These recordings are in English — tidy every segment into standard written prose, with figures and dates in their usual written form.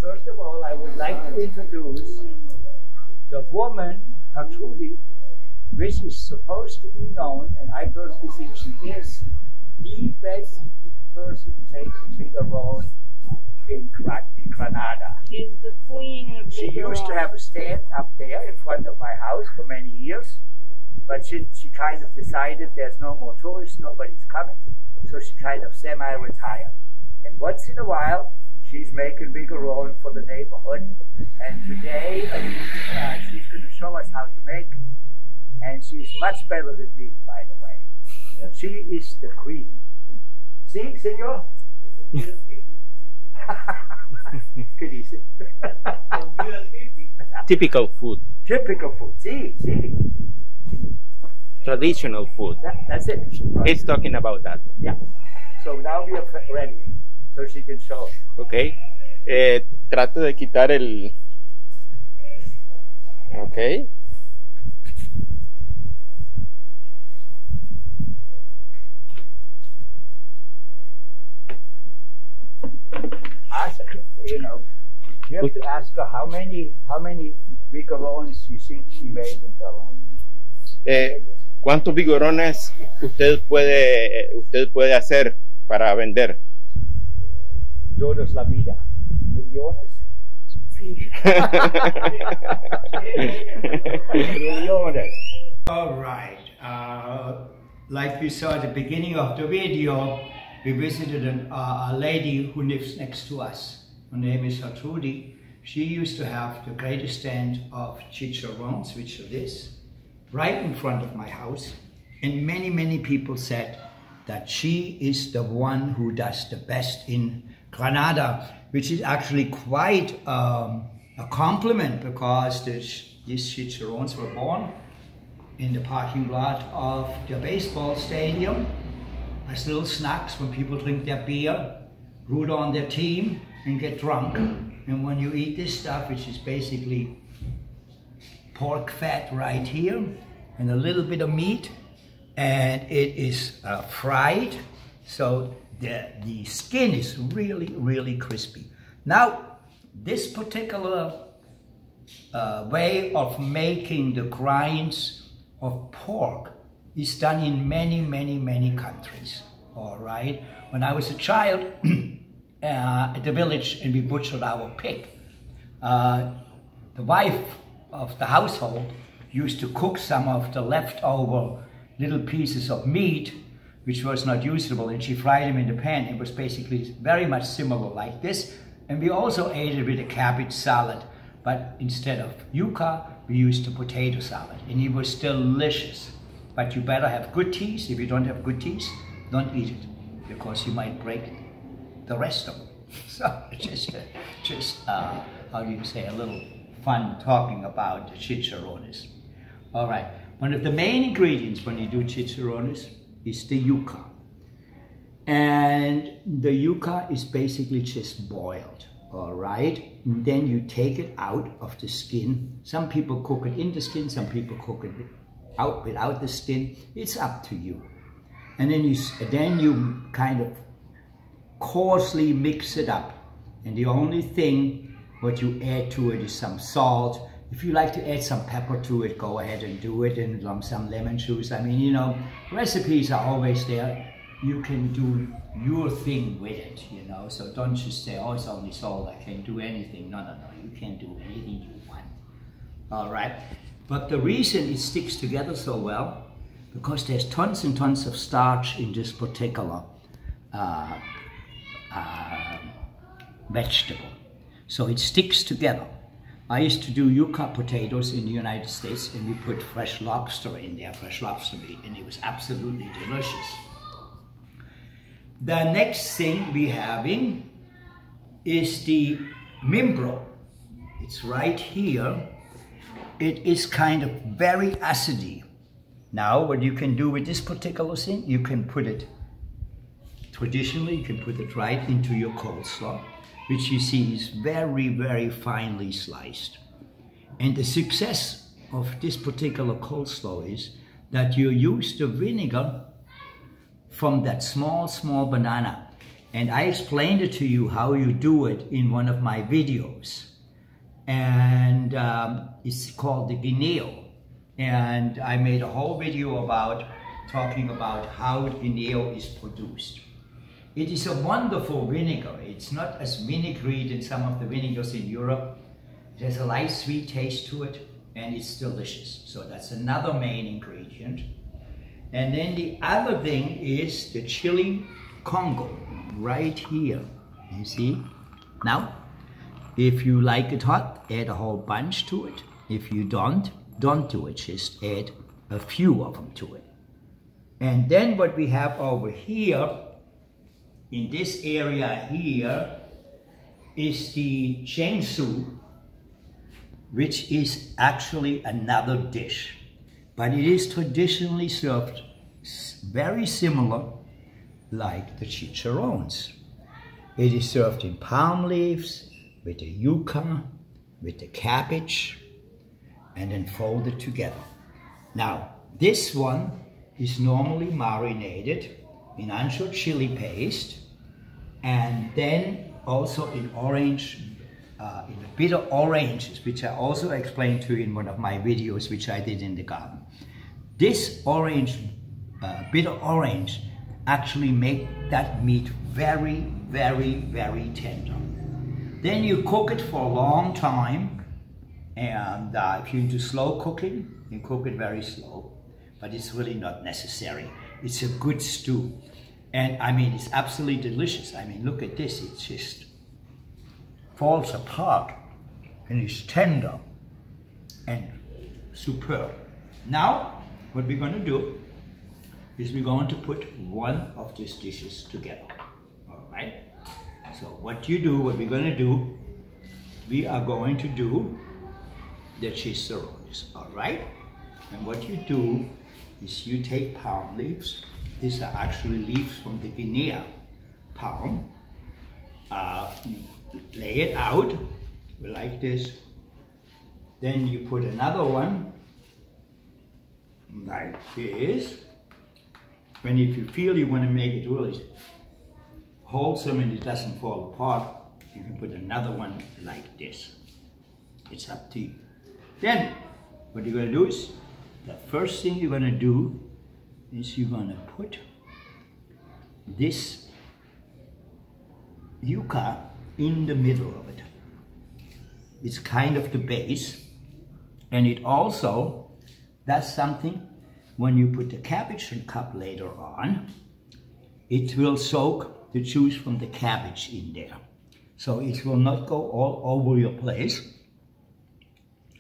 First of all, I would like to introduce the woman, Gertrudis, which is supposed to be known, and I personally think she is the best person making Vigorón in Granada. She's the queen of Vigorón. She used to have a stand up there in front of my house for many years, but she kind of decided there's no more tourists, nobody's coming, so she kind of semi-retired. And once in a while, she's making Vigorón for the neighborhood, and today she's going to show us how to make it. And she's much better than me, by the way. She is the queen. See, senor? ¿Qué dice? Typical food. Typical food. See. Traditional food. That's it. Right. He's talking about that. Yeah. So now we are ready. So she can show us. Okay. Trato de quitar el... Okay. Ask her, you have to ask her how many Vigorones you think she made in her life. ¿Cuántos vigorones usted puede hacer para vender? Todos la vida. ¿Millones? Sí. Millones. All right. Like we saw at the beginning of the video, we visited a lady who lives next to us. Her name is Gertrudis. She used to have the greatest stand of chicharrones, which are this, right in front of my house. And many people said that she is the one who does the best in Granada, which is actually quite a compliment, because these chicharrones were born in the parking lot of the baseball stadium as little snacks when people drink their beer, root on their team, and get drunk. And when you eat this stuff, which is basically pork fat right here, and a little bit of meat, and it is fried, so the skin is really crispy. Now, this particular way of making the grinds of pork is done in many countries. All right. When I was a child at the village and we butchered our pig, the wife of the household used to cook some of the leftover little pieces of meat which was not usable, and she fried them in the pan. It was basically very much similar like this. And we also ate it with a cabbage salad, but instead of yuca, we used a potato salad, and it was delicious. But you better have good teeth. If you don't have good teeth, don't eat it, because you might break the rest of them. So just how do you say, a little fun talking about the chicharrones. All right, one of the main ingredients when you do chicharrones is the yuca. And the yuca is basically just boiled, all right? And then you take it out of the skin. Some people cook it in the skin, some people cook it out without the skin. It's up to you. And then you kind of coarsely mix it up. And the only thing what you add to it is some salt. If you like to add some pepper to it, go ahead and do it, and some lemon juice. I mean, you know, recipes are always there. You can do your thing with it, you know. So don't just say, oh, it's only salt, I can't do anything. No, you can do anything you want. All right. But the reason it sticks together so well, because there's tons and tons of starch in this particular vegetable. So it sticks together. I used to do yuca potatoes in the United States, and we put fresh lobster in there, fresh lobster meat, and it was absolutely delicious. The next thing we're having is the mimbro. It's right here. It is kind of very acidy. Now, what you can do with this particular thing, you can put it, traditionally, you can put it right into your coleslaw, which you see is very finely sliced. And the success of this particular coleslaw is that you use the vinegar from that small banana. And I explained it to you how you do it in one of my videos. And it's called the guineo. And I made a whole video about talking about how guineo is produced. It is a wonderful vinegar. It's not as vinegary than some of the vinegars in Europe. It has a light sweet taste to it, and it's delicious. So that's another main ingredient. And then the other thing is the chili Congo, right here. You see? Now, if you like it hot, add a whole bunch to it. If you don't do it. Just add a few of them to it. And then what we have over here, in this area here, is the Jiangsu, which is actually another dish. But it is traditionally served very similar like the chicharrones. It is served in palm leaves, with the yuca, with the cabbage, and then folded together. Now, this one is normally marinated in ancho chili paste, and then also in orange, in bitter oranges, which I also explained to you in one of my videos, which I did in the garden. This orange, bitter orange, actually make that meat very, very, very tender. Then you cook it for a long time, and if you're into slow cooking, you cook it very slow, but it's really not necessary. It's a good stew. And I mean, it's absolutely delicious. I mean, look at this, it just falls apart, and it's tender and superb. Now, what we're going to do is we're going to put one of these dishes together, all right? So what we're going to do, we are going to do the chicharrones, all right? And what you do is you take palm leaves. These are actually leaves from the Guinea palm. You lay it out like this. Then you put another one like this. And if you feel you want to make it really wholesome and it doesn't fall apart, you can put another one like this. It's up to you. Then, what you're going to do is, the first thing you're going to do is you're going to put this yuca in the middle of it. It's kind of the base, and it also does something. When you put the cabbage and cup later on, it will soak the juice from the cabbage in there. So it will not go all over your place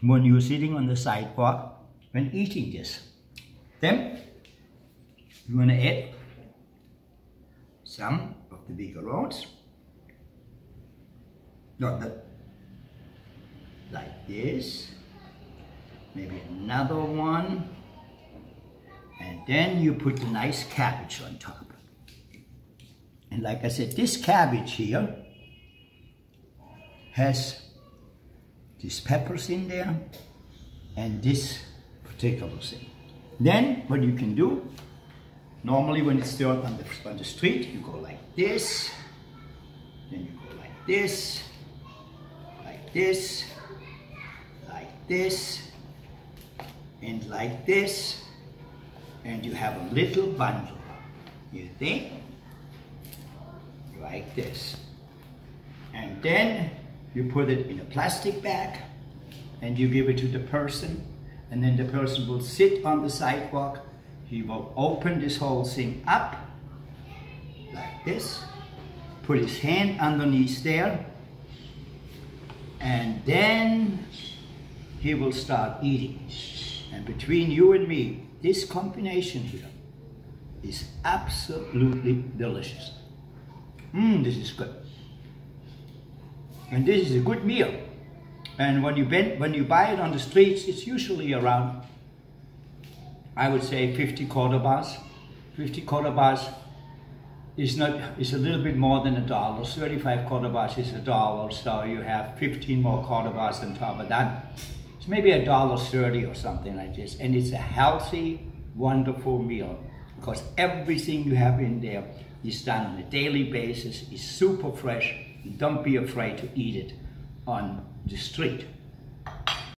when you're sitting on the sidewalk when eating this. Then you're going to add some of the Vigorons. Like this. Maybe another one. And then you put the nice cabbage on top. And like I said, this cabbage here has these peppers in there and this particular thing. Then what you can do, normally when it's served on the street, you go like this, then you go like this, like this, like this, and like this. And you have a little bundle, you think? Like this. And then you put it in a plastic bag and you give it to the person, and then the person will sit on the sidewalk. He will open this whole thing up like this, put his hand underneath there, and then he will start eating. And between you and me, this combination here is absolutely delicious. This is good. And this is a good meal. And when you buy it on the streets, it's usually around, I would say, 50 quarter bars. 50 quarter bars is a little bit more than $1. 35 quarter bars is $1. So you have 15 more quarter bars on top of that. It's maybe $1.30 or something like this. And it's a healthy, wonderful meal, because everything you have in there is done on a daily basis, is super fresh. Don't be afraid to eat it on the street.